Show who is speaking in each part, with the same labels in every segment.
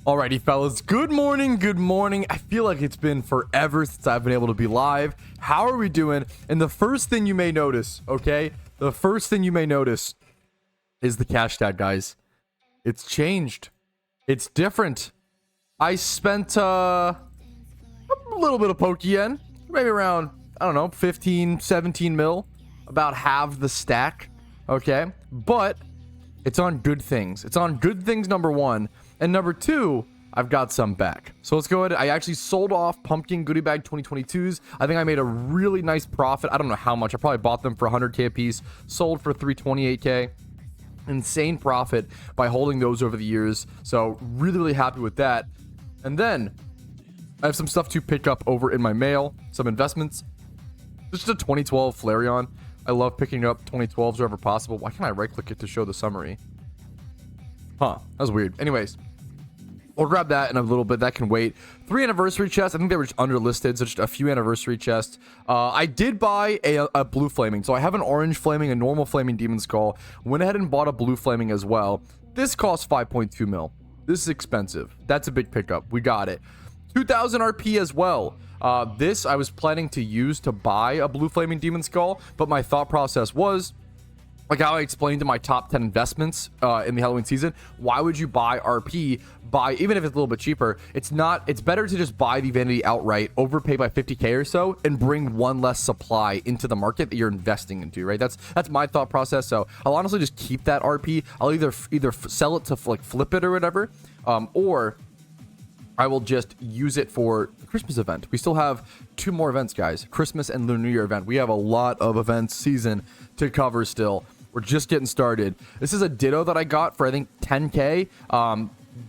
Speaker 1: Alrighty, fellas. Good morning. Good morning. I feel like it's been forever since I've been able to be live. How are we doing? And the first thing you may notice, okay? The first thing you may notice is the cash tag, guys. It's changed. It's different. I spent a little bit of Pokeyen, maybe around, I don't know, 15, 17 mil, about half the stack, okay? But it's on good things. It's on good things, number one. And number two, I've got some back. So let's go ahead. I actually sold off Pumpkin Goodie Bag 2022s. I think I made a really nice profit. I don't know how much. I probably bought them for 100K a piece, sold for 328K. Insane profit by holding those over the years. So really, really happy with that. And then I have some stuff to pick up over in my mail, some investments. Just a 2012 Flareon. I love picking up 2012s wherever possible. Why can't I right click it to show the summary? Huh, that was weird. Anyways, we'll grab that in a little bit. That can wait. 3 anniversary chests. I think they were just underlisted, so just a few anniversary chests. I did buy a blue flaming. So I have an orange flaming, a normal flaming demon skull. Went ahead and bought a blue flaming as well. This costs 5.2 mil. This is expensive. That's a big pickup. We got it. 2,000 RP as well. This I was planning to use to buy a blue flaming demon skull, but my thought process was, like how I explained in my top 10 investments in the Halloween season, why would you buy RP? Even if it's a little bit cheaper, it's better to just buy the vanity outright, overpay by 50K or so, and bring one less supply into the market that you're investing into, right? That's my thought process. So I'll honestly just keep that RP. I'll either sell it to like flip it or whatever, or I will just use it for the Christmas event. We still have 2 more events, guys. Christmas and Lunar New Year event. We have a lot of events season to cover still. We're just getting started. This is a Ditto that I got for, I think, 10K.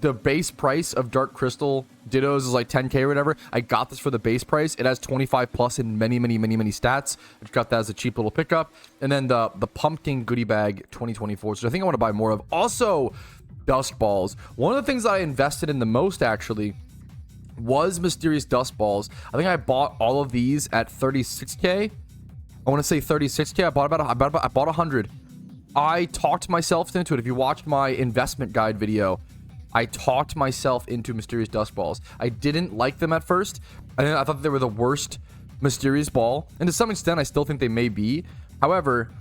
Speaker 1: The base price of Dark Crystal Dittos is like 10K or whatever. I got this for the base price. It has 25 plus in many stats. I've got that as a cheap little pickup. And then the Pumpkin Goodie Bag 2024, so I think I want to buy more of. Also, Dusk Balls. One of the things that I invested in the most, actually, was Mysterious Dust Balls. I think I bought all of these at 36K. I want to say 36K. I bought I bought 100. I talked myself into it. If you watched my investment guide video, I talked myself into Mysterious Dust Balls. I didn't like them at first. I thought they were the worst Mysterious Ball. And to some extent, I still think they may be. However,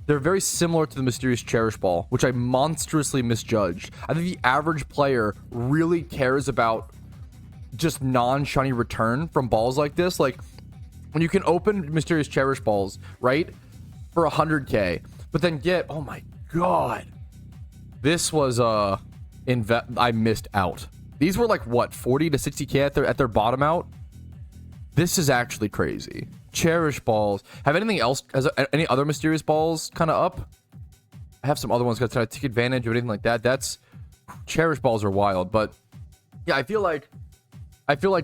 Speaker 1: they're very similar to the Mysterious Cherish Ball, which I monstrously misjudged. I think the average player really cares about just non-shiny return from balls like this. Like, when you can open Mysterious Cherish Balls, right, for 100K, but then get, oh my god, this was I missed out. These were like what, 40 to 60K at their bottom out. This is actually crazy. Cherish Balls. Have anything else? Has any other Mysterious Balls kind of up? I have some other ones to take advantage of anything like that. That's Cherish Balls are wild, but yeah, I feel like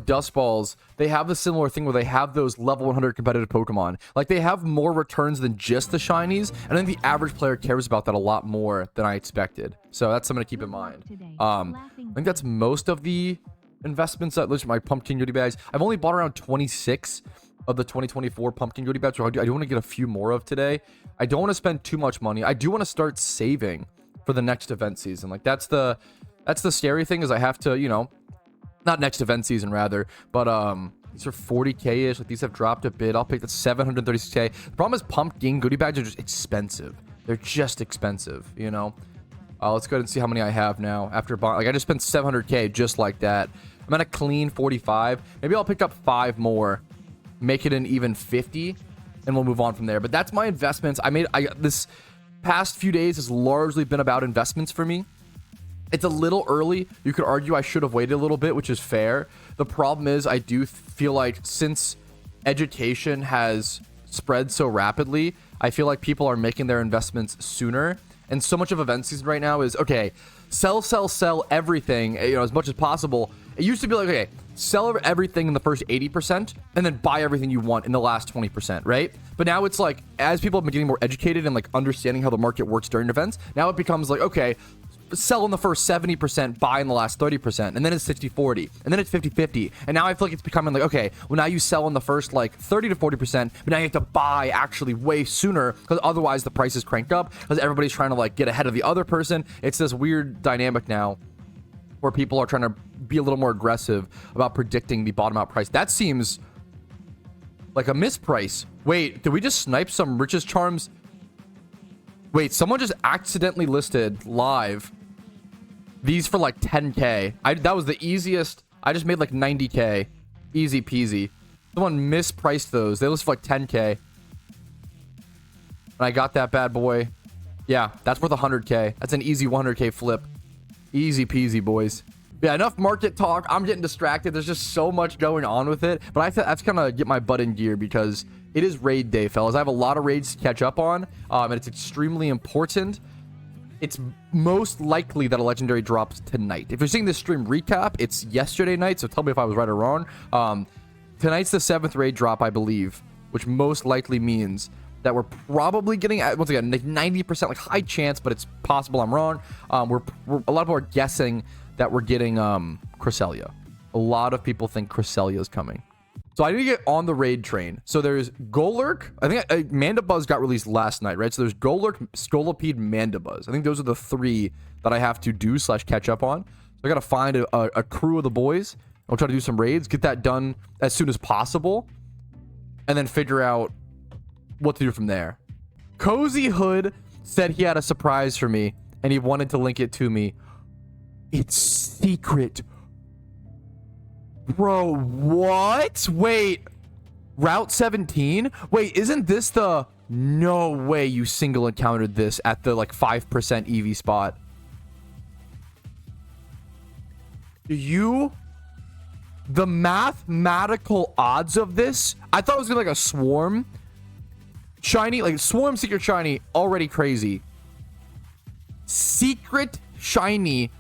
Speaker 1: Dust Balls, they have the similar thing where they have those level 100 competitive Pokemon. Like, they have more returns than just the shinies, and I think the average player cares about that a lot more than I expected. So that's something to keep in mind. I think that's most of the investments that my Pumpkin Goodie Bags. I've only bought around 26 of the 2024 Pumpkin Goodie Bags, so I do want to get a few more of today. I don't want to spend too much money. I do want to start saving for the next event season. Like, that's the scary thing, is I have to, you know, not next event season rather, but these are 40K-ish. Like, these have dropped a bit. I'll pick the 736K. The problem is Pumpkin Goodie Bags are just expensive. They're just expensive, you know. Let's go ahead and see how many I have now after buying. Like, I just spent 700K just like that. I'm at a clean 45. Maybe I'll pick up 5 more, make it an even 50, and we'll move on from there. But that's my investments. This past few days has largely been about investments for me. It's a little early. You could argue I should have waited a little bit, which is fair. The problem is, I do feel like since education has spread so rapidly, I feel like people are making their investments sooner. And so much of event season right now is, okay, sell everything, you know, as much as possible. It used to be like, okay, sell everything in the first 80% and then buy everything you want in the last 20%, right? But now it's like, as people have been getting more educated and like understanding how the market works during events, now it becomes like, okay, sell in the first 70%, buy in the last 30%, and then it's 60-40, and then it's 50-50, and now I feel like it's becoming like, okay, well, now you sell in the first like 30 to 40%, but now you have to buy actually way sooner, because otherwise the prices crank up, because everybody's trying to like get ahead of the other person. It's this weird dynamic now where people are trying to be a little more aggressive about predicting the bottom out price. That seems like a misprice. Wait, did we just snipe some Richest Charms? Wait, someone just accidentally listed live these for like 10K. That was the easiest. I just made like 90K. Easy peasy. Someone mispriced those. They listed for like 10K. And I got that bad boy. Yeah, that's worth 100K. That's an easy 100K flip. Easy peasy, boys. Yeah, enough market talk. I'm getting distracted. There's just so much going on with it. But I have to kind of get my butt in gear because it is raid day, fellas. I have a lot of raids to catch up on, and it's extremely important. It's most likely that a legendary drops tonight. If you're seeing this stream recap, it's yesterday night, so tell me if I was right or wrong. Tonight's the 7th raid drop, I believe, which most likely means that we're probably getting, once again, like 90%, like high chance, but it's possible I'm wrong. A lot of people are guessing that we're getting Cresselia. A lot of people think Cresselia is coming. So I need to get on the raid train. So there's Golurk. I think Mandibuzz got released last night, right? So there's Golurk, Scolipede, Mandibuzz. I think those are the 3 that I have to do / catch up on. So I got to find a crew of the boys. I'll try to do some raids, get that done as soon as possible, and then figure out what to do from there. Cozy Hood said he had a surprise for me, and he wanted to link it to me. It's secret. Bro, what? Wait. Route 17? Wait, isn't this the... No way you single encountered this at the, like, 5% EV spot. The mathematical odds of this? I thought it was gonna be like a swarm. Shiny, like swarm, secret, shiny, already crazy. Secret, shiny...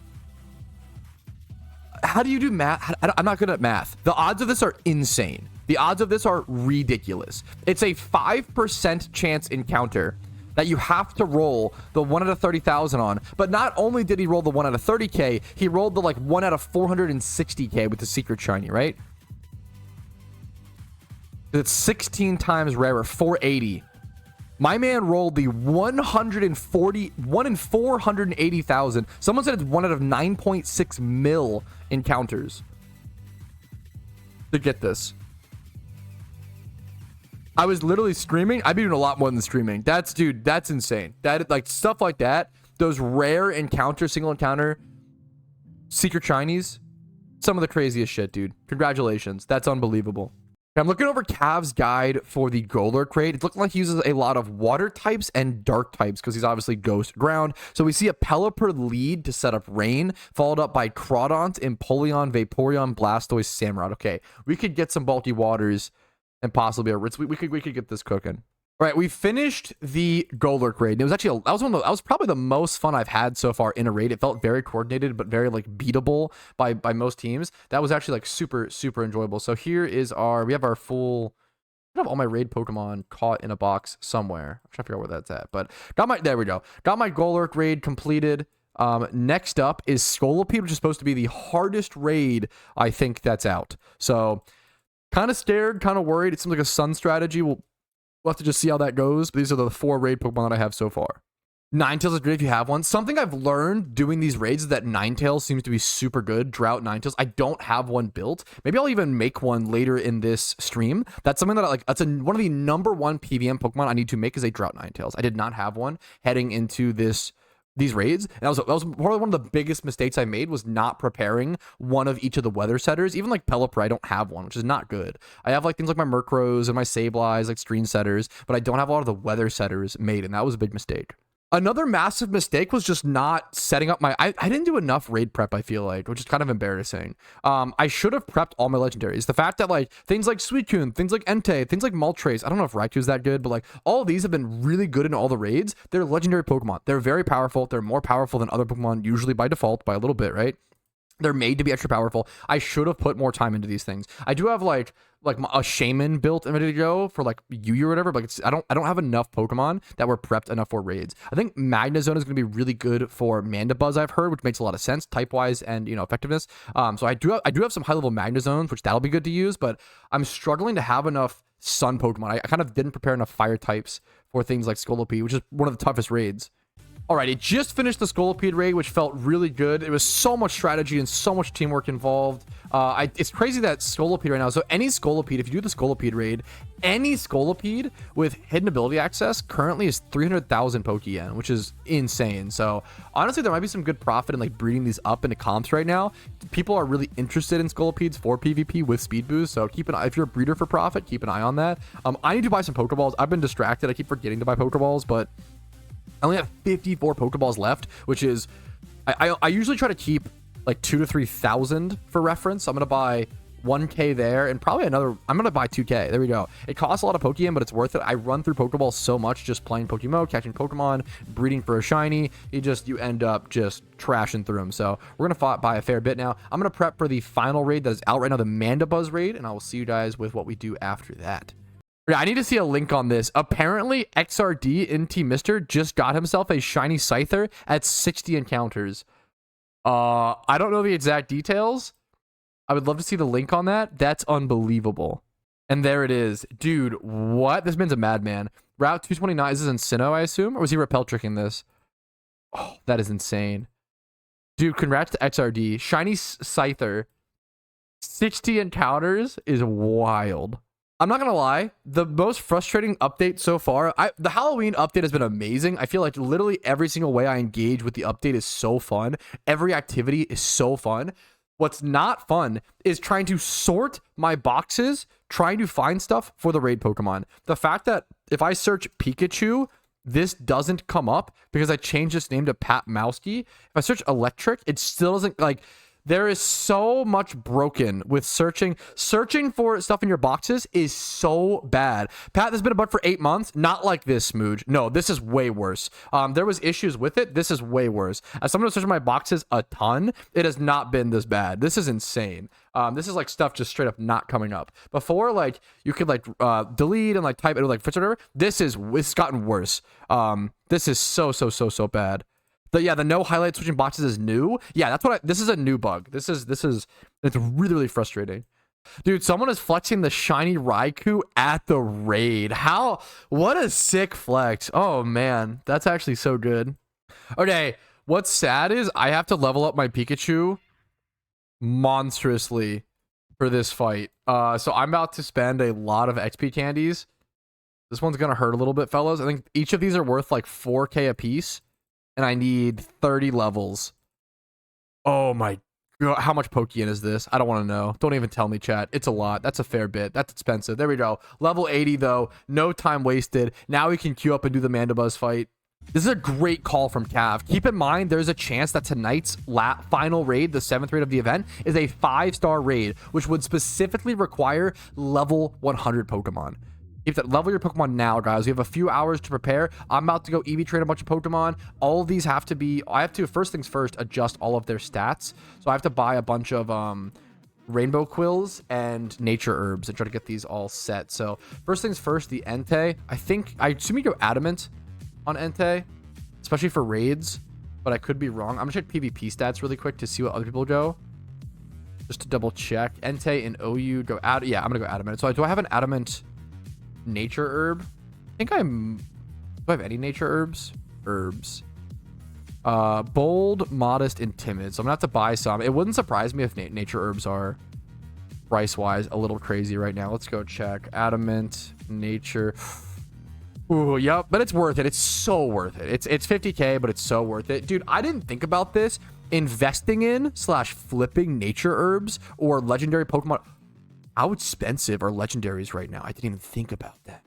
Speaker 1: How do you do math? I'm not good at math. The odds of this are insane. The odds of this are ridiculous. It's a 5% chance encounter that you have to roll the 1 out of 30,000 on. But not only did he roll the 1 out of 30K, he rolled the like 1 out of 460K with the secret shiny, right? It's 16 times rarer, 480. My man rolled the 1 in 480,000. Someone said it's 1 out of 9.6 mil encounters to get this. I was literally streaming. I've been doing a lot more than streaming. Dude, that's insane. That, like, stuff like that, those rare encounters, single encounter, secret shinies, some of the craziest shit, dude. Congratulations. That's unbelievable. I'm looking over Cav's guide for the Golurk Raid. It's looking like he uses a lot of water types and dark types because he's obviously ghost ground. So we see a Pelipper lead to set up rain, followed up by Crawdont, Empoleon, Vaporeon, Blastoise, Samurott. Okay, we could get some bulky waters and possibly a Ritz. We could get this cooking. All right, we finished the Golurk Raid. It was actually that was probably the most fun I've had so far in a raid. It felt very coordinated, but very like beatable by most teams. That was actually like super enjoyable. So here is we have our full. I have all my raid Pokemon caught in a box somewhere. I'm trying to figure out where that's at, but there we go. Got my Golurk Raid completed. Next up is Scolipede, which is supposed to be the hardest raid I think that's out. So kind of scared, kind of worried. It seems like a Sun strategy. We'll have to just see how that goes. But these are the 4 raid Pokemon that I have so far. Ninetales is great if you have one. Something I've learned doing these raids is that Ninetales seems to be super good. Drought Ninetales. I don't have one built. Maybe I'll even make one later in this stream. That's something that I like. That's one of the #1 PVM Pokemon I need to make is a Drought Ninetales. I did not have one heading into these raids, and that was probably one of the biggest mistakes I made was not preparing one of each of the weather setters. Even like Pelipper, I don't have one, which is not good. I have like things like my Murkrows and my Sableyes, like screen setters, but I don't have a lot of the weather setters made, and that was a big mistake. Another massive mistake was just not setting up I didn't do enough raid prep, I feel like, which is kind of embarrassing. I should have prepped all my legendaries. The fact that like things like Suicune, things like Entei, things like Moltres, I don't know if Raikou's that good, but like all of these have been really good in all the raids. They're legendary Pokemon. They're very powerful. They're more powerful than other Pokemon, usually by default, by a little bit, right? They're made to be extra powerful. I should have put more time into these things. I do have like a shaman built and ready to go for like Yu or whatever, but I don't have enough Pokemon that were prepped enough for raids. I think Magnezone is going to be really good for Mandibuzz, I've heard, which makes a lot of sense type wise and effectiveness. So I do have some high level Magnezones, which that'll be good to use, but I'm struggling to have enough Sun Pokemon. I kind of didn't prepare enough fire types for things like Scolipede, which is one of the toughest raids. All right, it just finished the Scolipede raid, which felt really good. It was so much strategy and so much teamwork involved. It's crazy that Scolipede right now. So any Scolipede, if you do the Scolipede raid, any Scolipede with hidden ability access currently is 300,000 Pokeyen, which is insane. So honestly, there might be some good profit in like breeding these up into comps right now. People are really interested in Scolipedes for PvP with speed boost. So keep an eye, if you're a breeder for profit, keep an eye on that. I need to buy some Pokeballs. I've been distracted. I keep forgetting to buy Pokeballs, but I only have 54 Pokeballs left, which is, I usually try to keep like 2,000 to 3,000 for reference. So I'm going to buy 1K there and probably another, I'm going to buy 2K. There we go. It costs a lot of Pokeyen, but it's worth it. I run through Pokeballs so much just playing PokeMMO, catching Pokemon, breeding for a shiny. You end up just trashing through them. So we're going to buy a fair bit now. I'm going to prep for the final raid that is out right now, the Mandibuzz raid, and I will see you guys with what we do after that. Yeah, I need to see a link on this. Apparently, XRD in Team Mister just got himself a shiny Scyther at 60 encounters. I don't know the exact details. I would love to see the link on that. That's unbelievable. And there it is. Dude, what? This man's a madman. Route 229. Is this in Sinnoh, I assume? Or was he repel tricking this? Oh, that is insane. Dude, congrats to XRD. Shiny Scyther. 60 encounters is wild. I'm not gonna lie, the most frustrating update so far, the Halloween update has been amazing. I feel like literally every single way I engage with the update is so fun. Every activity is so fun. What's not fun is trying to sort my boxes, trying to find stuff for the raid Pokemon. The fact that if I search Pikachu, this doesn't come up because I changed its name to Pat Mowski. If I search electric, it still doesn't, like, there is so much broken with searching. Searching for stuff in your boxes is so bad. Pat, this has been a bug for 8 months. Not like this, Smooge. No, this is way worse. There was issues with it. This is way worse. As someone who's searching my boxes a ton, it has not been this bad. This is insane. This is like stuff just straight up not coming up. Before, like, you could like delete and like type it or like fix whatever. It's gotten worse. This is so bad. The no highlight switching boxes is new. Yeah, this is a new bug. It's really frustrating. Dude, someone is flexing the shiny Raikou at the raid. What a sick flex. Oh man, that's actually so good. Okay, what's sad is I have to level up my Pikachu monstrously for this fight. So I'm about to spend a lot of XP candies. This one's gonna hurt a little bit, fellas. I think each of these are worth like 4K a piece. And I need 30 levels. Oh my god. How much Pokeyen is this? I don't want to know. Don't even tell me, chat. It's a lot. That's a fair bit. That's expensive. There we go. Level 80, though. No time wasted. Now we can queue up and do the Mandibuzz fight. This is a great call from Cav. Keep in mind, there's a chance that tonight's final raid, the 7th raid of the event, is a 5-star raid, which would specifically require level 100 Pokemon. Keep that, level your Pokemon now, guys. We have a few hours to prepare. I'm about to go EV train a bunch of Pokemon. All of these have to be, I have to, first things first, adjust all of their stats. So I have to buy a bunch of rainbow quills and nature herbs and try to get these all set. So first things first, the Entei. I assume you go adamant on Entei, especially for raids, but I could be wrong. I'm gonna check PvP stats really quick to see what other people go. Just to double check. Entei and OU go out. Yeah, I'm gonna go adamant. So do I have an adamant nature herb? I think do I have any nature herbs? Bold, modest, and timid. So I'm gonna have to buy some. It wouldn't surprise me if nature herbs are price wise a little crazy right now. Let's go check. Adamant, nature. Ooh, yep, but it's worth it. It's so worth it. It's 50K, but it's so worth it. Dude, I didn't think about this. Investing in / flipping nature herbs or legendary Pokemon. How expensive are legendaries right now? I didn't even think about that.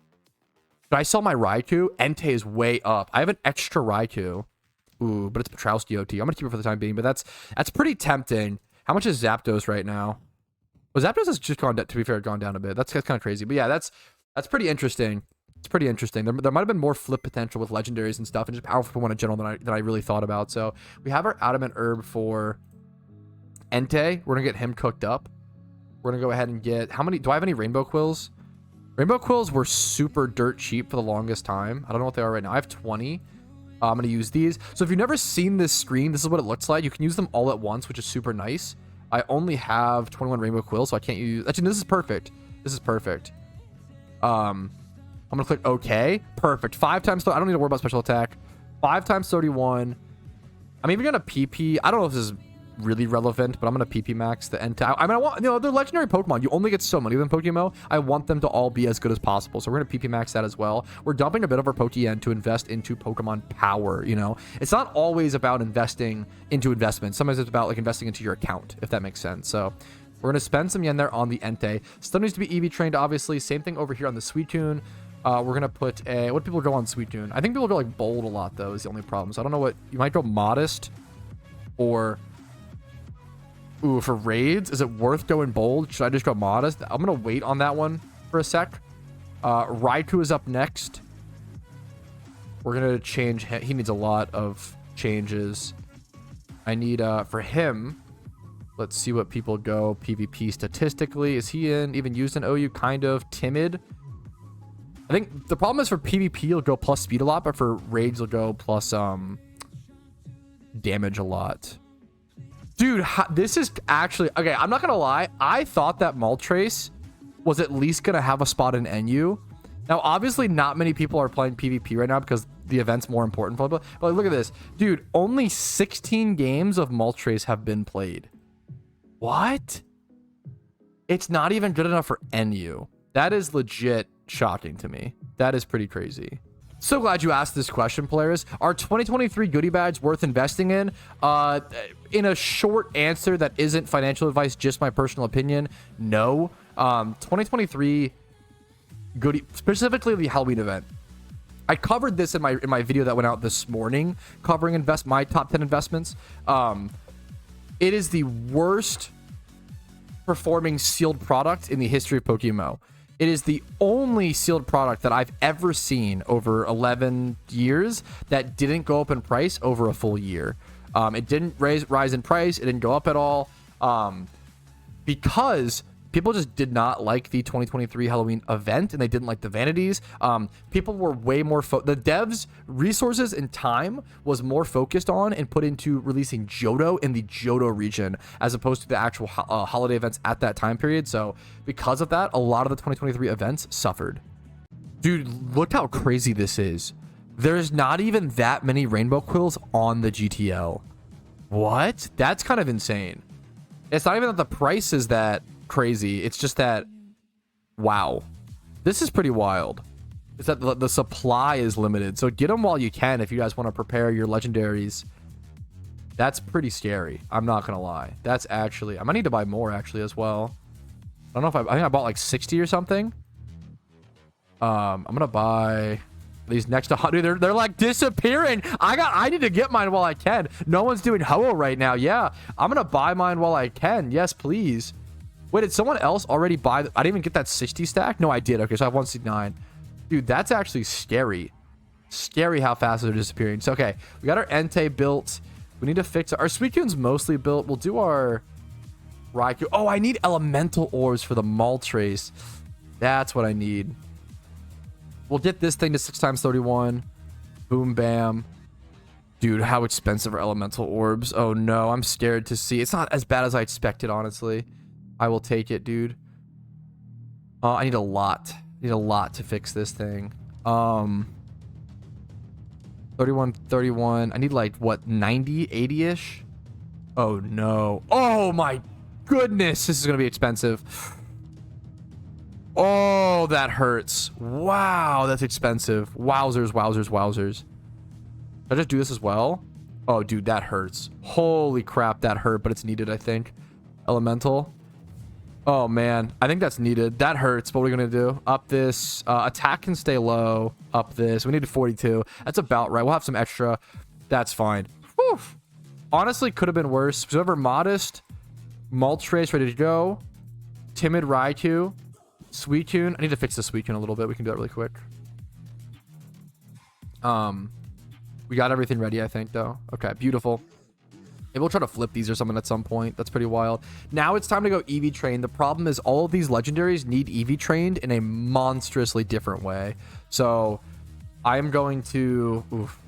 Speaker 1: Should I sell my Raikou? Entei is way up. I have an extra Raikou. Ooh, but it's Petrowski OT. I'm gonna keep it for the time being, but that's pretty tempting. How much is Zapdos right now? Well, Zapdos has just gone down, to be fair, gone down a bit. That's kind of crazy. But yeah, that's pretty interesting. It's pretty interesting. There might have been more flip potential with legendaries and stuff and just powerful Pokemon in general than I really thought about. So we have our adamant herb for Entei. We're gonna get him cooked up. We're gonna go ahead and get, how many, do I have any rainbow quills? Rainbow quills were super dirt cheap for the longest time. I don't know what they are right now. I have 20. I'm gonna use these. So if you've never seen this screen, this is what it looks like. You can use them all at once, which is super nice. I only have 21 rainbow quills, so I can't use, actually, this is perfect. This is perfect. I'm gonna click OK. Perfect. 5 times, I don't need to worry about special attack. 5 times 31. I'm even gonna PP. I don't know if this is really relevant, but I'm gonna PP max the end. I mean, I want, you know, they're legendary Pokemon. You only get so many of them PokeMMO. I want them to all be as good as possible. So we're gonna PP max that as well. We're dumping a bit of our Pokeyen to invest into Pokemon power. You know, it's not always about investing into investments. Sometimes it's about like investing into your account, if that makes sense. So we're gonna spend some yen there on the Entei. Still needs to be EV trained, obviously. Same thing over here on the Suicune. We're gonna put a, what do people go on Suicune? I think people go like bold a lot though, is the only problem. So I don't know what, you might go modest or, ooh, for raids, is it worth going bold? Should I just go modest? I'm gonna wait on that one for a sec. Raikou is up next. We're gonna change, he needs a lot of changes. I need, for him, let's see what people go PvP statistically. Is he even used in OU? Kind of timid. I think the problem is for PvP, you'll go plus speed a lot, but for raids, you'll go plus damage a lot. Dude, this is actually... Okay, I'm not going to lie. I thought that Moltres was at least going to have a spot in NU. Now, obviously, not many people are playing PvP right now because the event's more important for them. But look at this. Dude, only 16 games of Moltres have been played. What? It's not even good enough for NU. That is legit shocking to me. That is pretty crazy. So glad you asked this question, players. Are 2023 goodie bags worth investing in? In a short answer that isn't financial advice, just my personal opinion, no. 2023 goodie, specifically the Halloween event. I covered this in my video that went out this morning, covering my top 10 investments. It is the worst performing sealed product in the history of PokeMMO. It is the only sealed product that I've ever seen over 11 years that didn't go up in price over a full year. It didn't rise in price. It didn't go up at all because people just did not like the 2023 Halloween event, and they didn't like the vanities. People were way more... The devs' resources and time was more focused on and put into releasing Johto in the Johto region as opposed to the actual holiday events at that time period. So because of that, a lot of the 2023 events suffered. Dude, look how crazy this is. There's not even that many Rainbow Quills on the GTL. What? That's kind of insane. It's not even that the price is that crazy. It's just that, wow, this is pretty wild. It's that the supply is limited, so get them while you can if you guys want to prepare your legendaries. That's pretty scary. I'm not gonna lie. That's actually, I might need to buy more actually as well. I don't know if I think I bought like 60 or something. I'm gonna buy these next to 100. They're like disappearing. I need to get mine while I can. No one's doing Ho-Oh right now. Yeah, I'm gonna buy mine while I can. Yes, please. Wait, did someone else already buy? I didn't even get that 60 stack. No, I did. Okay, so I have 169. Dude, that's actually scary. Scary how fast they're disappearing. So, okay, we got our Entei built. We need to fix our Suicune's mostly built. We'll do our Raikou. Oh, I need elemental orbs for the Moltres. That's what I need. We'll get this thing to 6 times 31. Boom, bam. Dude, how expensive are elemental orbs? Oh, no, I'm scared to see. It's not as bad as I expected, honestly. I will take it, dude. I need a lot. I need a lot to fix this thing. 31, 31. I need like, what, 90, 80-ish? Oh, no. Oh, my goodness. This is going to be expensive. Oh, that hurts. Wow, that's expensive. Wowzers, wowzers, wowzers. Should I just do this as well? Oh, dude, that hurts. Holy crap, that hurt, but it's needed, I think. Elemental. Oh, man. I think that's needed. That hurts. What are we going to do? Up this. Attack can stay low. Up this. We need 42. That's about right. We'll have some extra. That's fine. Whew. Honestly, could have been worse. Whoever modest. Moltres ready to go. Timid Raikou. Suicune. I need to fix the Suicune a little bit. We can do that really quick. We got everything ready, I think, though. Okay, beautiful. Maybe we'll try to flip these or something at some point. That's pretty wild. Now it's time to go EV train. The problem is all of these legendaries need EV trained in a monstrously different way. So I am going to... Oof.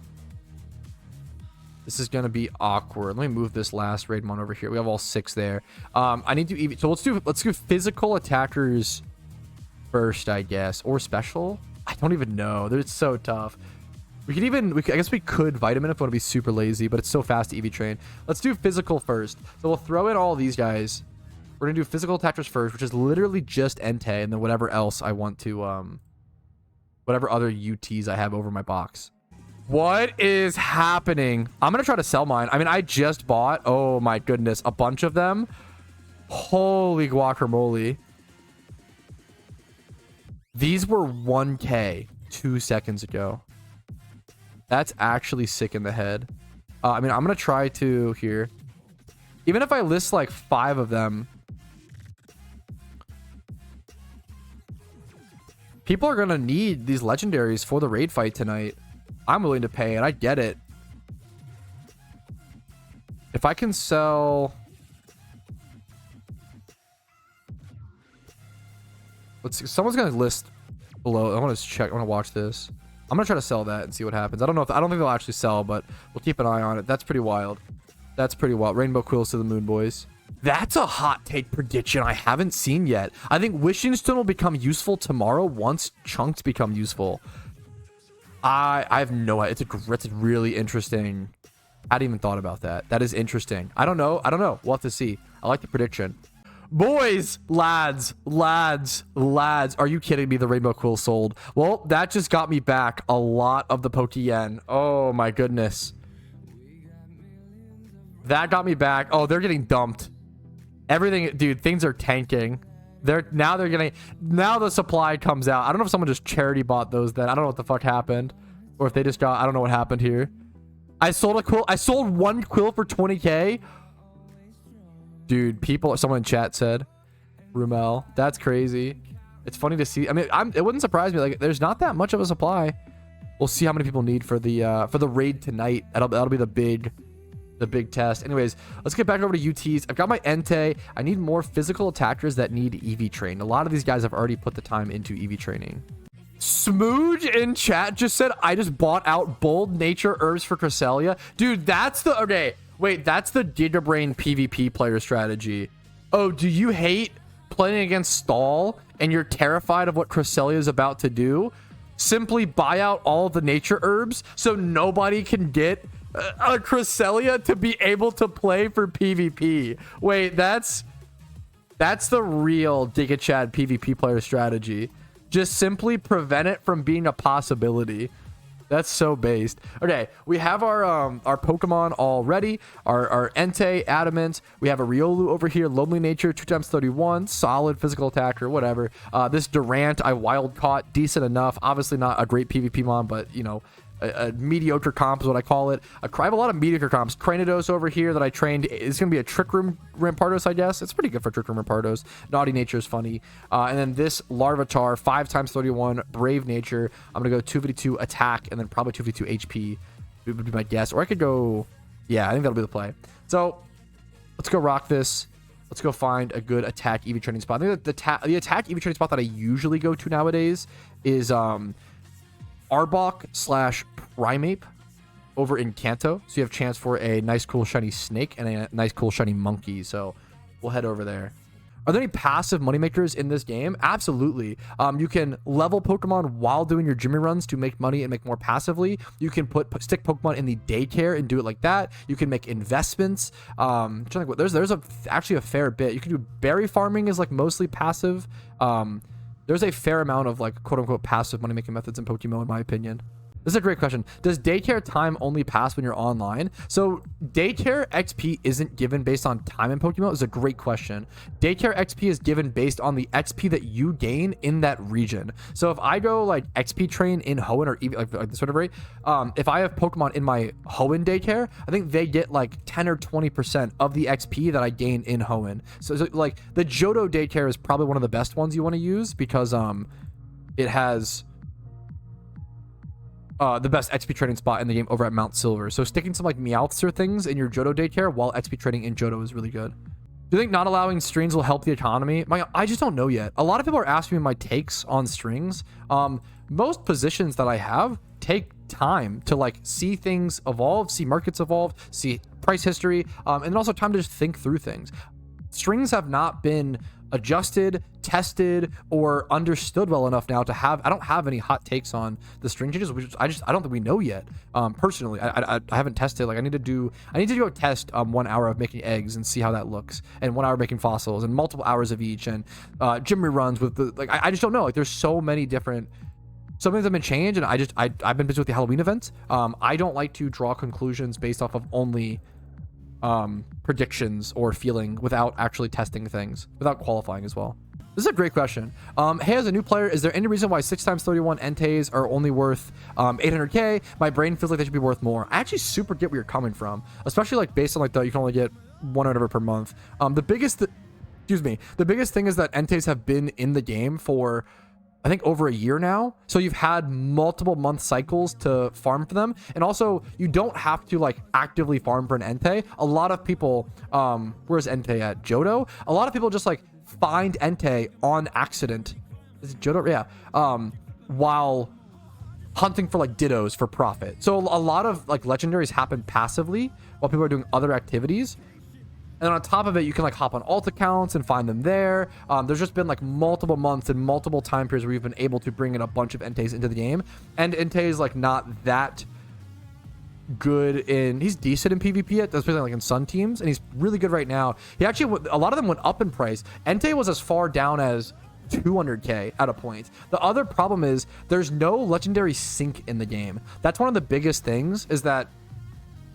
Speaker 1: This is going to be awkward. Let me move this last Raidmon over here. We have all 6 there. I need to EV... So let's do physical attackers first, I guess. Or special? I don't even know. It's so tough. We could even, I guess we could vitamin if we want to be super lazy, but it's so fast to EV train. Let's do physical first. So we'll throw in all these guys. We're going to do physical attackers first, which is literally just Entei, and then whatever else I want to, whatever other UTs I have over my box. What is happening? I'm going to try to sell mine. I mean, I just bought, oh my goodness, a bunch of them. Holy guacamole. These were 1K 2 seconds ago. That's actually sick in the head. I mean, I'm going to try to here. Even if I list like 5 of them, people are going to need these legendaries for the raid fight tonight. I'm willing to pay it. I get it. If I can sell... Let's see. Someone's going to list below. I want to check. I want to watch this. I'm going to try to sell that and see what happens. I don't know if... I don't think they'll actually sell, but we'll keep an eye on it. That's pretty wild. That's pretty wild. Rainbow Quills to the moon, boys. That's a hot take prediction I haven't seen yet. I think Wishing Stone will become useful tomorrow once chunks become useful. I have no idea. It's really interesting. I hadn't even thought about that. That is interesting. I don't know. We'll have to see. I like the prediction. Boys, lads, are you kidding me? The Rainbow Quill sold. Well, that just got me back a lot of the Pokeyen. Oh my goodness. That got me back. Oh, they're getting dumped. Everything, dude, things are tanking. Now the supply comes out. I don't know if someone just charity bought those then. I don't know what the fuck happened. Or if they just got, I don't know what happened here. I sold a Quill. I sold 1 Quill for 20K. Dude, someone in chat said, Rumel, that's crazy. It's funny to see. I mean, it wouldn't surprise me. Like, there's not that much of a supply. We'll see how many people need for the raid tonight. That'll be the big test. Anyways, let's get back over to UTs. I've got my Entei. I need more physical attackers that need EV train. A lot of these guys have already put the time into EV training. Smooge in chat just said, I just bought out bold nature herbs for Cresselia. Dude, that's the... Okay, wait, that's the GIGABRAIN PvP player strategy. Oh, do you hate playing against Stall and you're terrified of what Cresselia is about to do? Simply buy out all of the nature herbs so nobody can get a Cresselia to be able to play for PvP. Wait, that's the real GigaChad PvP player strategy. Just simply prevent it from being a possibility. That's so based. Okay, we have our Pokemon all ready. Our Entei, Adamant. We have a Riolu over here, Lonely Nature, 2x31, solid physical attacker, whatever. This Durant I wild caught, decent enough. Obviously not a great PvP mon, but you know, a mediocre comp is what I call it. I have a lot of mediocre comps. Cranidos over here that I trained is going to be a Trick Room Rampardos, I guess. It's pretty good for Trick Room Rampardos. Naughty Nature is funny. And then this Larvitar, 5x31, Brave Nature. I'm going to go 2v2 attack and then probably 2v2 HP would be my guess. Or I could go... Yeah, I think that'll be the play. So let's go rock this. Let's go find a good attack EV training spot. I think that the attack EV training spot that I usually go to nowadays is... Arbok / Primeape over in Kanto. So you have a chance for a nice, cool, shiny snake and a nice, cool, shiny monkey. So we'll head over there. Are there any passive moneymakers in this game? Absolutely. You can level Pokemon while doing your Jimmy runs to make money and make more passively. You can stick Pokemon in the daycare and do it like that. You can make investments. There's actually a fair bit. You can do berry farming is like mostly passive. There's a fair amount of like quote unquote passive money making methods in PokeMMO in my opinion. This is a great question. Does daycare time only pass when you're online? So daycare XP isn't given based on time in Pokemon. It's a great question. Daycare XP is given based on the XP that you gain in that region. So if I go like XP train in Hoenn or even like the sort of rate, if I have Pokemon in my Hoenn daycare, I think they get like 10 or 20% of the XP that I gain in Hoenn. So like the Johto daycare is probably one of the best ones you want to use because it has the best XP training spot in the game over at Mount Silver. So sticking some like Meowths or things in your Johto daycare while XP training in Johto is really good. Do you think not allowing strings will help the economy? I just don't know yet. A lot of people are asking me my takes on strings. Most positions that I have take time to like see things evolve, see markets evolve, see price history, and then also time to just think through things. Strings have not been adjusted, tested, or understood well enough now to have. I don't have any hot takes on the string changes, which I don't think we know yet. Personally, I haven't tested. Like I need to do a test 1 hour of making eggs and see how that looks, and 1 hour making fossils, and multiple hours of each, and gym reruns with the like. I just don't know. Like there's so many different. Some things have been changed, and I've been busy with the Halloween events. I don't like to draw conclusions based off of only predictions or feeling without actually testing things, without qualifying as well. This is a great question. Hey, as a new player, is there any reason why 6x31 Entei's are only worth 800k? My brain feels like they should be worth more. I actually super get where you're coming from, especially like based on like you can only get one or whatever per month. The biggest thing is that Entei's have been in the game for I think over a year now. So you've had multiple month cycles to farm for them. And also you don't have to like actively farm for an Entei. A lot of people, where's Entei at? Johto? A lot of people just like find Entei on accident. Is it Johto? Yeah. While hunting for like dittos for profit. So a lot of like legendaries happen passively while people are doing other activities. And then on top of it, you can like hop on alt accounts and find them there. There's just been like multiple months and multiple time periods where we've been able to bring in a bunch of Entei's into the game. And Entei is like not that good in, he's decent in PvP, especially like in Sun teams. And he's really good right now. He actually, a lot of them went up in price. Entei was as far down as 200k at a point. The other problem is there's no legendary sync in the game. That's one of the biggest things, is that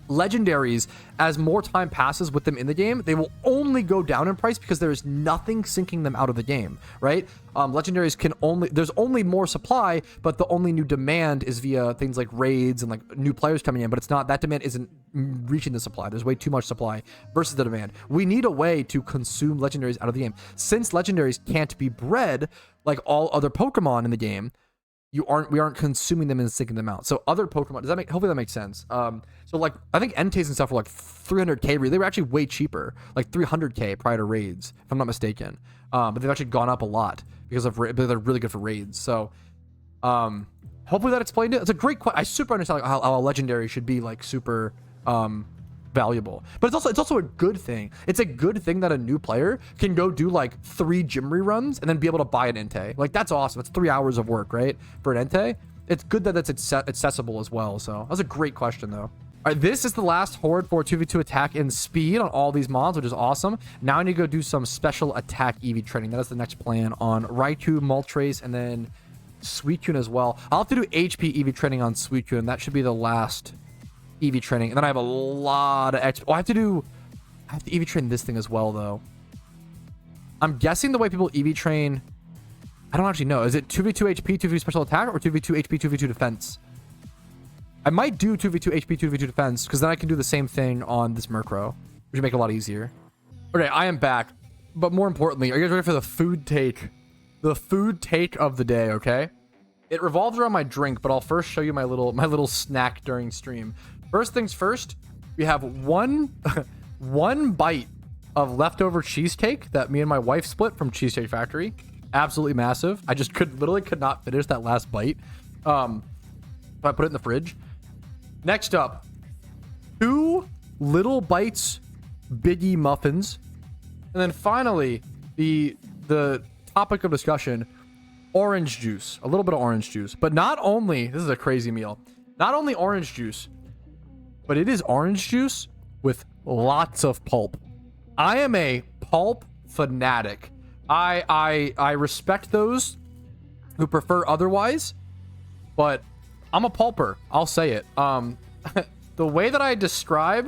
Speaker 1: legendaries, as more time passes with them in the game, they will only go down in price because there is nothing syncing them out of the game, right? Legendaries can only, there's only more supply, but the only new demand is via things like raids and like new players coming in, but it's not, that demand isn't reaching the supply. There's way too much supply versus the demand. We need a way to consume legendaries out of the game. Since legendaries can't be bred like all other Pokemon in the game, we aren't consuming them and syncing them out. So other Pokemon, does that make, hopefully that makes sense. So like I think Entei's and stuff were like 300k, they were actually way cheaper, like 300k prior to raids, if I'm not mistaken. But they've actually gone up a lot because of, but they're really good for raids. So hopefully that explained it. It's a great question. I super understand like how a legendary should be like super valuable, but it's also a good thing. It's a good thing that a new player can go do like 3 gym reruns and then be able to buy an Entei. Like that's awesome. It's 3 hours of work, right, for an Entei. It's good that that's accessible as well. So that's a great question though. All right, this is the last horde for 2v2 attack and speed on all these mods, which is awesome. Now I need to go do some Sp.Atk EV training. That is the next plan on Raikou, Moltres, and then Suicune as well. I'll have to do HP EV training on Suicune, and that should be the last EV training. And then I have a lot of XP. Oh, I have to EV train this thing as well, though. I'm guessing the way people EV train, I don't actually know. Is it 2v2 HP, 2v2 special attack, or 2v2 HP, 2v2 defense? I might do 2v2 HP, 2v2 defense, because then I can do the same thing on this Murkrow, which would make it a lot easier. Okay, I am back. But more importantly, are you guys ready for the food take? The food take of the day, okay? It revolves around my drink, but I'll first show you my little snack during stream. First things first, we have one bite of leftover cheesecake that me and my wife split from Cheesecake Factory. Absolutely massive. I just literally could not finish that last bite. So I put it in the fridge. Next up, 2 Little Bites Biggie muffins. And then finally, the topic of discussion, orange juice. A little bit of orange juice. But not only, this is a crazy meal, not only orange juice, but it is orange juice with lots of pulp. I am a pulp fanatic. I respect those who prefer otherwise, but I'm a pulper. I'll say it. The way that I describe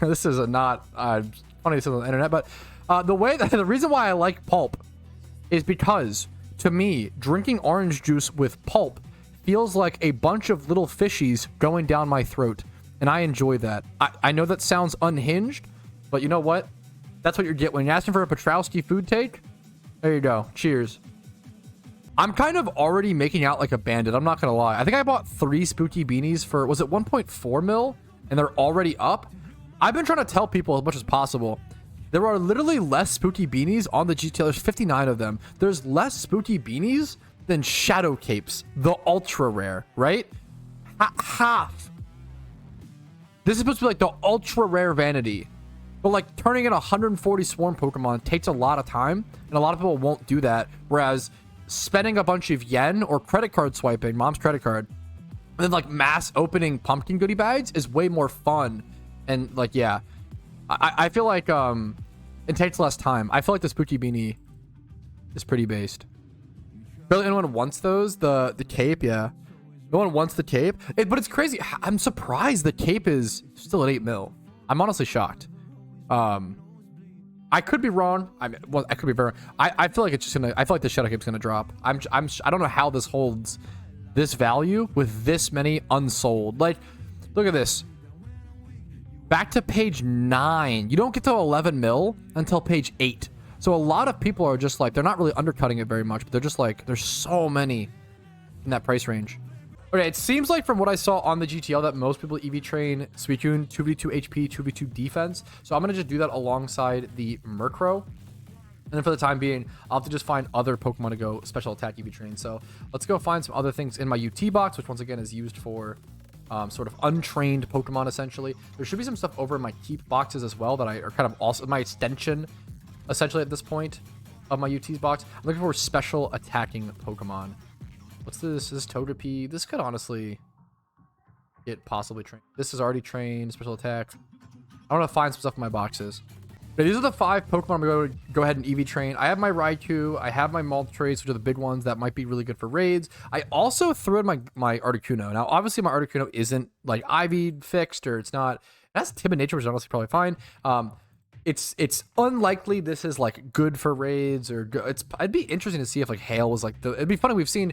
Speaker 1: this is not funny to say on the internet, but the reason why I like pulp is because to me, drinking orange juice with pulp feels like a bunch of little fishies going down my throat. And I enjoy that. I know that sounds unhinged, but you know what? That's what you get when you're asking for a Petrowski food take. There you go. Cheers. I'm kind of already making out like a bandit. I'm not going to lie. I think I bought 3 spooky beanies for, was it 1.4 mil? And they're already up. I've been trying to tell people as much as possible. There are literally less spooky beanies on the GTA. There's 59 of them. There's less spooky beanies than shadow capes, the ultra rare, right? Half. This is supposed to be like the ultra rare vanity. But like turning in 140 swarm Pokemon takes a lot of time, and a lot of people won't do that. Whereas spending a bunch of yen or credit card swiping, mom's credit card, and then like mass opening pumpkin goodie bags is way more fun. And like, yeah, I feel like it takes less time. I feel like the spooky beanie is pretty based. Barely anyone wants those. The cape, yeah. No one wants the cape. But it's crazy. I'm surprised the cape is still at 8 mil. I'm honestly shocked. I could be wrong. I could be very wrong. I feel like it's just gonna. I feel like the Shadow Cape's gonna drop. I don't know how this holds this value with this many unsold. Like, look at this. Back to page 9. You don't get to 11 mil until page 8. So a lot of people are just like, they're not really undercutting it very much, but they're just like, there's so many in that price range. Okay, it seems like from what I saw on the GTL that most people EV train Suicune 2v2 HP, 2v2 defense. So I'm going to just do that alongside the Murkrow. And then for the time being, I'll have to just find other Pokemon to go special attack EV train. So let's go find some other things in my UT box, which once again is used for sort of untrained Pokemon essentially. There should be some stuff over in my keep boxes as well that are kind of also my extension essentially at this point of my UT's box. I'm looking for special attacking Pokemon. What's this? This is Togepi. This could honestly get possibly trained. This is already trained. Special attack. I want to find some stuff in my boxes. But these are the 5 Pokemon I'm going to go ahead and EV train. I have my Raikou. I have my Moltres, which are the big ones that might be really good for raids. I also threw in my Articuno. Now, obviously, my Articuno isn't like IV fixed, or it's not. It has timid nature, which is honestly probably fine. It's unlikely this is like good for raids or it'd be interesting to see if like hail was like it'd be funny. We've seen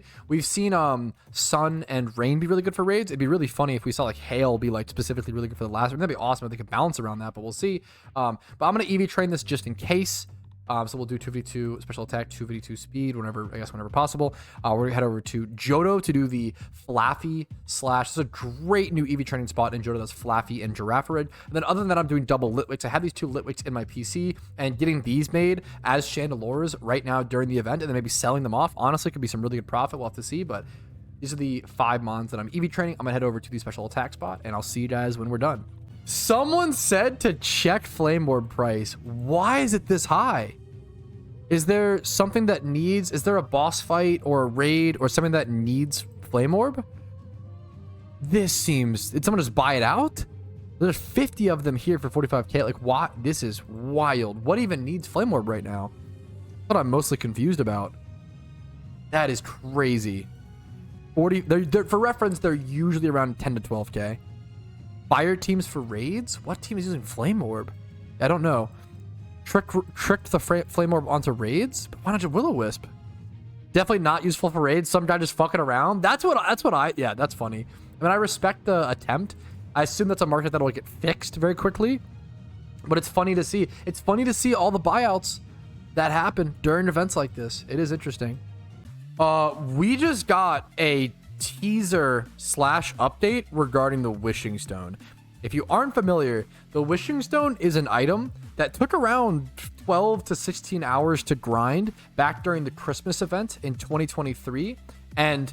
Speaker 1: sun and rain be really good for raids. It'd be really funny if we saw like hail be like specifically really good for the last one. That'd be awesome if they could balance around that, but we'll see. But I'm gonna EV train this just in case. So we'll do 2v2 special attack, 2v2 speed, whenever possible. We're gonna head over to Johto to do the Flaffy slash. This is a great new EV training spot in Johto. That's Flaffy and Girafarid. And then other than that, I'm doing double Litwicks. I have these 2 Litwicks in my PC, and getting these made as Chandelures right now during the event, and then maybe selling them off. Honestly, could be some really good profit. We'll have to see, but these are the 5 mons that I'm EV training. I'm gonna head over to the special attack spot, and I'll see you guys when we're done. Someone said to check Flame Orb price. Why is it this high? Is there something that needs... Is there a boss fight or a raid or something that needs Flame Orb? This seems... Did someone just buy it out? There's 50 of them here for 45k. Like, what? This is wild. What even needs Flame Orb right now? That's what I'm mostly confused about. That is crazy. 40... They're, for reference, they're usually around 10 to 12k. Fire teams for raids? What team is using Flame Orb? I don't know. Tricked the Flame Orb onto raids? But why not just Will-O-Wisp? Definitely not useful for raids. Some guy just fucking around. That's what I... Yeah, that's funny. I mean, I respect the attempt. I assume that's a market that'll get fixed very quickly. But it's funny to see. It's funny to see all the buyouts that happen during events like this. It is interesting. We just got a teaser / update regarding the Wishing Stone. If you aren't familiar, the Wishing Stone is an item that took around 12 to 16 hours to grind back during the Christmas event in 2023, and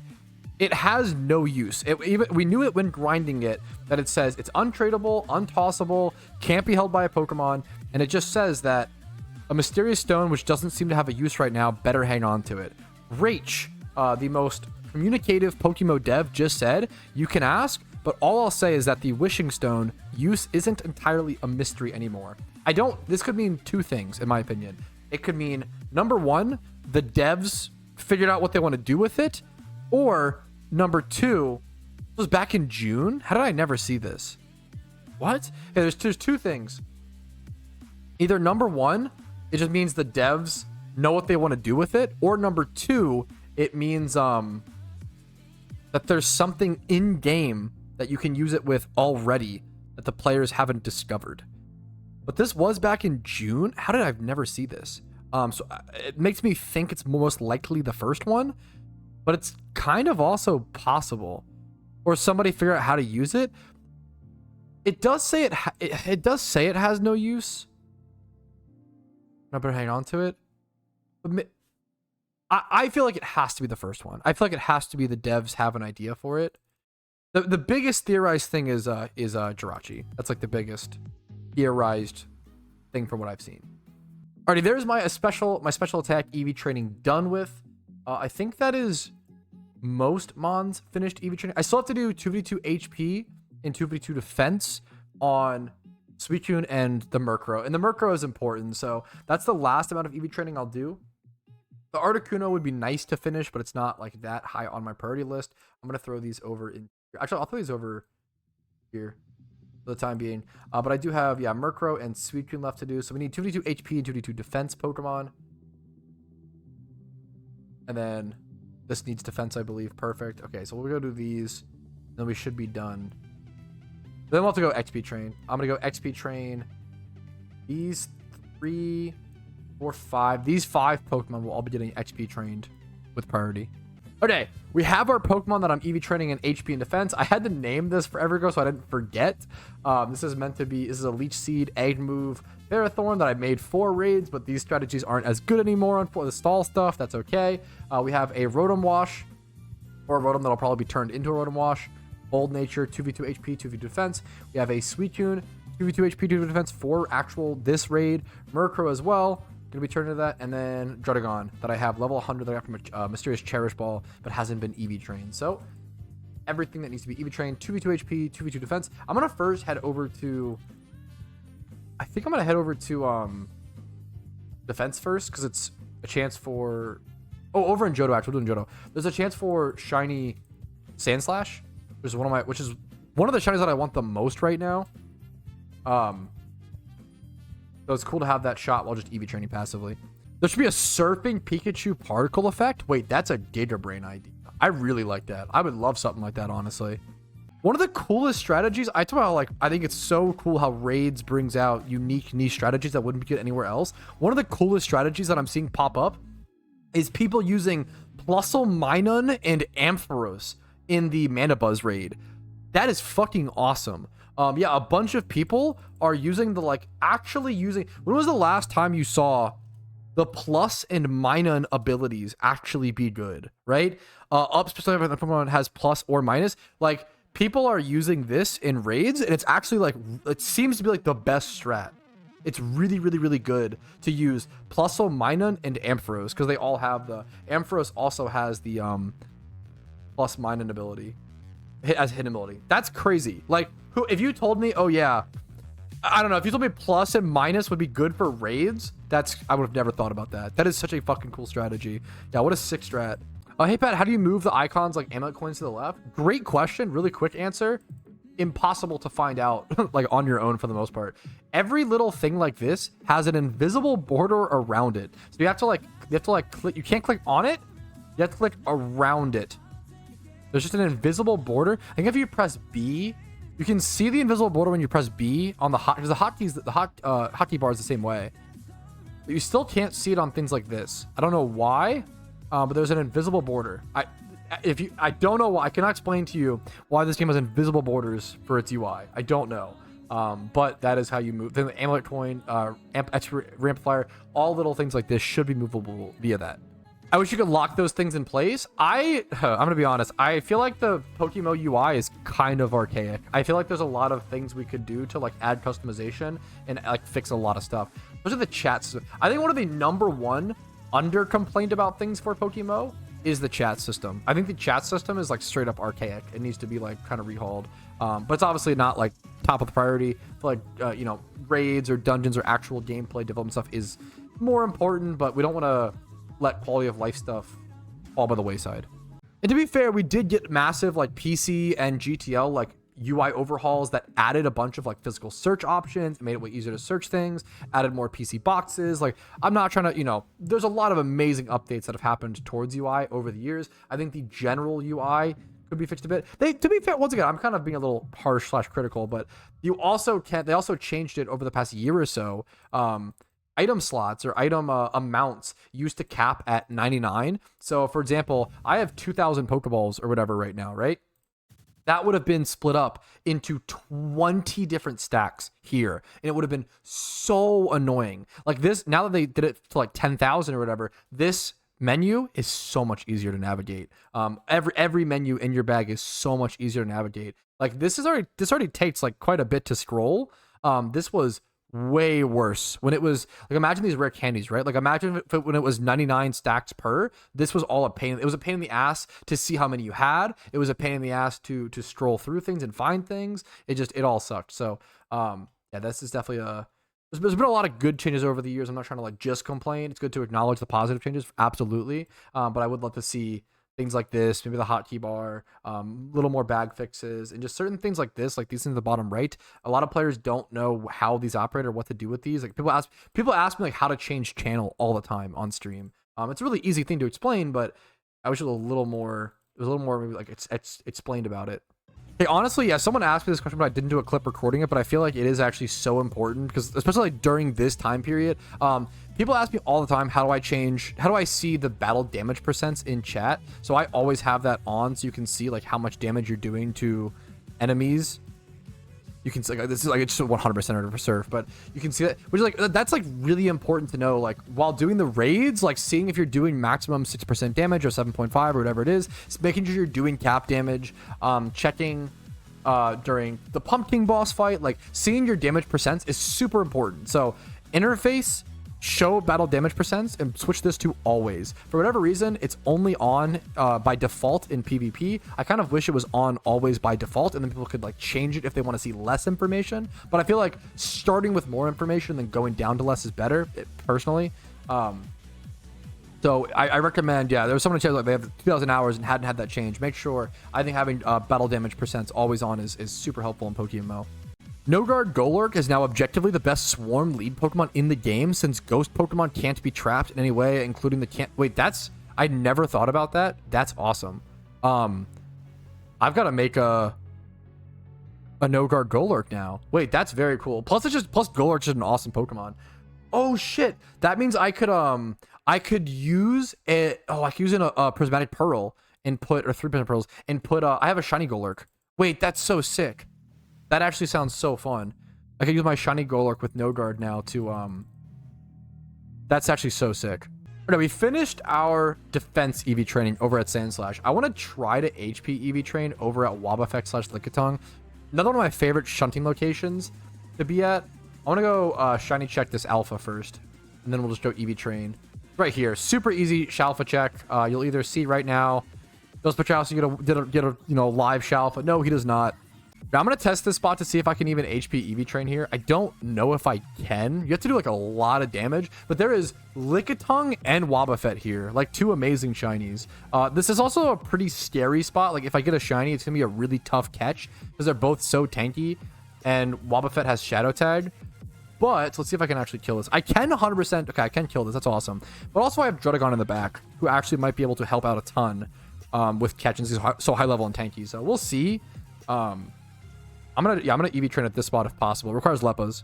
Speaker 1: it has no use. We knew it when grinding it, that it says it's untradeable, untossable, can't be held by a Pokemon, and it just says that a mysterious stone which doesn't seem to have a use right now, better hang on to it. Rach, the most communicative PokeMMO dev, just said, you can ask, but all I'll say is that the Wishing Stone use isn't entirely a mystery anymore. This could mean 2 things, in my opinion. It could mean, number 1, the devs figured out what they want to do with it, or number 2, it was back in June? How did I never see this? What? Yeah, there's 2 things. Either number 1, it just means the devs know what they want to do with it, or number 2, it means that there's something in game that you can use it with already that the players haven't discovered. But this was back in June. How did I never see this? So it makes me think it's most likely the first one, but it's kind of also possible, or somebody figure out how to use it. It does say it does say it has no use. I better hang on to it. But I feel like it has to be the first one. I feel like it has to be the devs have an idea for it. The biggest theorized thing is Jirachi. That's like the biggest theorized thing from what I've seen. Alrighty, there's my Sp.Atk EV training done with. I think that is most mons finished EV training. I still have to do 2v2 HP and 2v2 defense on Suicune and the Murkrow. And the Murkrow is important, so that's the last amount of EV training I'll do. The Articuno would be nice to finish, but it's not like that high on my priority list. I'm going to throw these over in... Actually, I'll throw these over here for the time being. But I do have, yeah, Murkrow and Suicune left to do. So we need 2v2 HP and 2v2 defense Pokemon. And then this needs defense, I believe. Perfect. Okay, so we'll go do these. Then we should be done. Then we'll have to go XP train. I'm going to go XP train these 3... 4, 5. These 5 Pokemon will all be getting XP trained with priority. Okay, we have our Pokemon that I'm EV training in HP and defense. I had to name this forever ago, so I didn't forget. This is meant to be, this is a Leech Seed, Egg Move, Ferrothorn that I made 4 raids, but these strategies aren't as good anymore on the stall stuff. That's okay. We have a Rotom Wash, or a Rotom that'll probably be turned into a Rotom Wash. Bold Nature, 2v2 HP, 2v2 defense. We have a Suicune, 2v2 HP, 2v2 defense for actual this raid. Murkrow as well. Gonna be turned into that, and then Druddigon that I have level 100 that I got from Mysterious Cherish Ball, but hasn't been EV trained. So everything that needs to be EV trained, 2v2 HP, 2v2 defense. I'm gonna first head over to, I think I'm gonna head over to defense first, because it's a chance for, oh, over in Johto, actually, we're doing Johto. There's a chance for shiny Sandslash, which is one of the shinies that I want the most right now. So it's cool to have that shot while just EV training passively. There should be a Surfing Pikachu particle effect. Wait, that's a GIGABRAIN idea. I really like that. I would love something like that, honestly. One of the coolest strategies, I talk about, like, I think it's so cool how Raids brings out unique niche strategies that wouldn't get anywhere else. One of the coolest strategies that I'm seeing pop up is people using Plusle, Minun, and Ampharos in the Mandibuzz raid. That is fucking awesome. Yeah, a bunch of people are using the, like, actually using... When was the last time you saw the Plus and Minun abilities actually be good, right? Up specifically if the Pokemon has Plus or Minus. Like, people are using this in raids, and it's actually, like, it seems to be, like, the best strat. It's really, really, really good to use Plusle, Minun, and Ampharos, because they all have the... Ampharos also has the Plus Minun ability. As hidden ability. That's crazy. Like, who, if you told me, oh yeah, I don't know, if you told me Plus and Minus would be good for raids, I would have never thought about that. That is such a fucking cool strategy. Yeah, what a sick strat. Hey Pat, how do you move the icons like amulet coins to the left? Great question. Really quick answer. Impossible to find out like on your own for the most part. Every little thing like this has an invisible border around it. So you have to like click, you can't click on it. You have to click around it. There's just an invisible border. I think if you press B, you can see the invisible border when you press B on the because the hotkey bar is the same way. But you still can't see it on things like this. I don't know why, but there's an invisible border. I don't know why. I cannot explain to you why this game has invisible borders for its UI. I don't know. But that is how you move. Then the amulet coin, Ramplifier, all little things like this should be movable via that. I wish you could lock those things in place. I'm gonna be honest. I feel like the PokeMMO UI is kind of archaic. I feel like there's a lot of things we could do to like add customization and like fix a lot of stuff. Those are the chats. I think one of the #1 under complained about things for PokeMMO is the chat system. I think the chat system is like straight up archaic. It needs to be like kind of rehauled. But it's obviously not like top of the priority. For, like you know, raids or dungeons or actual gameplay development stuff is more important. But we don't want to let quality of life stuff fall by the wayside. And to be fair, we did get massive like PC and GTL like UI overhauls that added a bunch of like physical search options, made it way easier to search things, added more PC boxes. Like, I'm not trying to, you know, there's a lot of amazing updates that have happened towards UI over the years. I think the general UI could be fixed a bit. To be fair, once again, I'm kind of being a little harsh / critical, but they also changed it over the past year or so. Item slots or item amounts used to cap at 99. So for example, I have 2,000 Pokeballs or whatever right now, right? That would have been split up into 20 different stacks here. And it would have been so annoying. Like this, now that they did it to like 10,000 or whatever, this menu is so much easier to navigate. Every menu in your bag is so much easier to navigate. Like this already takes like quite a bit to scroll. This was way worse when it was like, imagine these rare candies, right? Like imagine if when it was 99 stacks per, this was all a pain. It was a pain in the ass to see how many you had. It was a pain in the ass to stroll through things and find things. It all sucked. So yeah, this is definitely there's been a lot of good changes over the years. I'm not trying to like just complain. It's good to acknowledge the positive changes, absolutely. But I would love to see things like this, maybe the hotkey bar, little more bag fixes, and just certain things like this, like these things at the bottom right. A lot of players don't know how these operate or what to do with these. Like people ask me like how to change channel all the time on stream. It's a really easy thing to explain, but I wish it was a little more maybe like it's explained about it. Hey, honestly, yeah, someone asked me this question, but I didn't do a clip recording it, but I feel like it is actually so important because especially like during this time period, people ask me all the time, how do I see the battle damage percents in chat? So I always have that on so you can see like how much damage you're doing to enemies. You can see like this is like it's just 100% surf, but you can see that, which is like that's like really important to know. Like while doing the raids, like seeing if you're doing maximum 6% damage or 7.5 or whatever it is, making sure you're doing cap damage, checking during the Pumpkin boss fight, like seeing your damage percents is super important. So interface, show battle damage percents, and switch this to always. For whatever reason, it's only on by default in PvP. I kind of wish it was on always by default, and then people could like change it if they want to see less information. But I feel like starting with more information than going down to less is better, personally. So I recommend, yeah, there was someone in chat like they have 2,000 hours and hadn't had that change. Make sure, I think having battle damage percents always on is super helpful in PokeMMO. No Guard Golurk is now objectively the best swarm lead Pokemon in the game since ghost Pokemon can't be trapped in any way, including the can't. Wait, I never thought about that. That's awesome. I've got to make a No Guard Golurk now. Wait, that's very cool. Plus Golurk's just an awesome Pokemon. Oh shit, that means I could use it. Oh, I could use a prismatic pearl and put, or 3 prismatic pearls and put. I have a shiny Golurk. Wait, that's so sick. That actually sounds so fun. I could use my shiny Golurk with no guard now to that's actually so sick. Okay, we finished our defense EV training over at Sandslash. I want to try to HP EV train over at Wobbuffet/Lickitung. Another one of my favorite shunting locations to be at. I want to go shiny check this alpha first, and then we'll just go EV train right here. Super easy Shalfa check. You'll either see right now, does Petrowski get a live Shalfa? No, he does not. Now I'm going to test this spot to see if I can even HP EV train here. I don't know if I can. You have to do like a lot of damage, but there is Lickitung and Wobbuffet here, like 2 amazing shinies. This is also a pretty scary spot. Like if I get a shiny, it's going to be a really tough catch because they're both so tanky, and Wobbuffet has Shadow Tag. But let's see if I can actually kill this. I can 100%. Okay, I can kill this. That's awesome. But also I have Drudagon in the back, who actually might be able to help out a ton with catching. He's so high level and tanky. So we'll see. I'm gonna EV train at this spot if possible. It requires Leppas.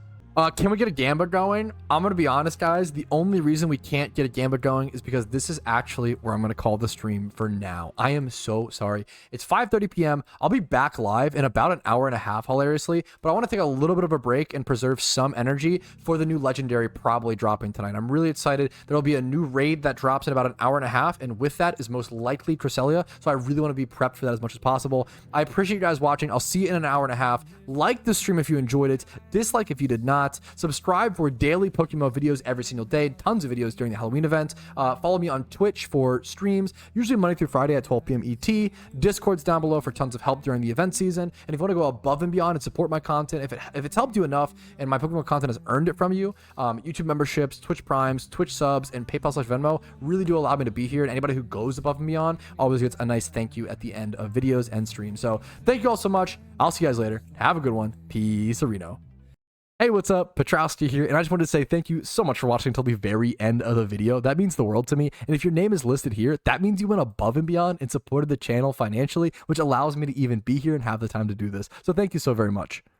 Speaker 1: Can we get a Gamba going? I'm gonna be honest, guys. The only reason we can't get a Gamba going is because this is actually where I'm gonna call the stream for now. I am so sorry. It's 5:30 p.m. I'll be back live in about an hour and a half, hilariously. But I want to take a little bit of a break and preserve some energy for the new legendary probably dropping tonight. I'm really excited. There'll be a new raid that drops in about an hour and a half, and with that is most likely Cresselia. So I really want to be prepped for that as much as possible. I appreciate you guys watching. I'll see you in an hour and a half. Like the stream if you enjoyed it. Dislike if you did not. Subscribe for daily PokeMMO videos every single day. Tons of videos during the Halloween event. Follow me on Twitch for streams, usually Monday through Friday at 12 p.m. ET. Discord's down below for tons of help during the event season. And if you want to go above and beyond and support my content, if it's helped you enough and my PokeMMO content has earned it from you, YouTube memberships, Twitch Primes, Twitch subs, and PayPal/Venmo really do allow me to be here. And anybody who goes above and beyond always gets a nice thank you at the end of videos and streams. So thank you all so much. I'll see you guys later. Have a good one. Peace, Areno. Hey, what's up? Petrowski here, and I just wanted to say thank you so much for watching until the very end of the video. That means the world to me, and if your name is listed here, that means you went above and beyond and supported the channel financially, which allows me to even be here and have the time to do this. So thank you so very much.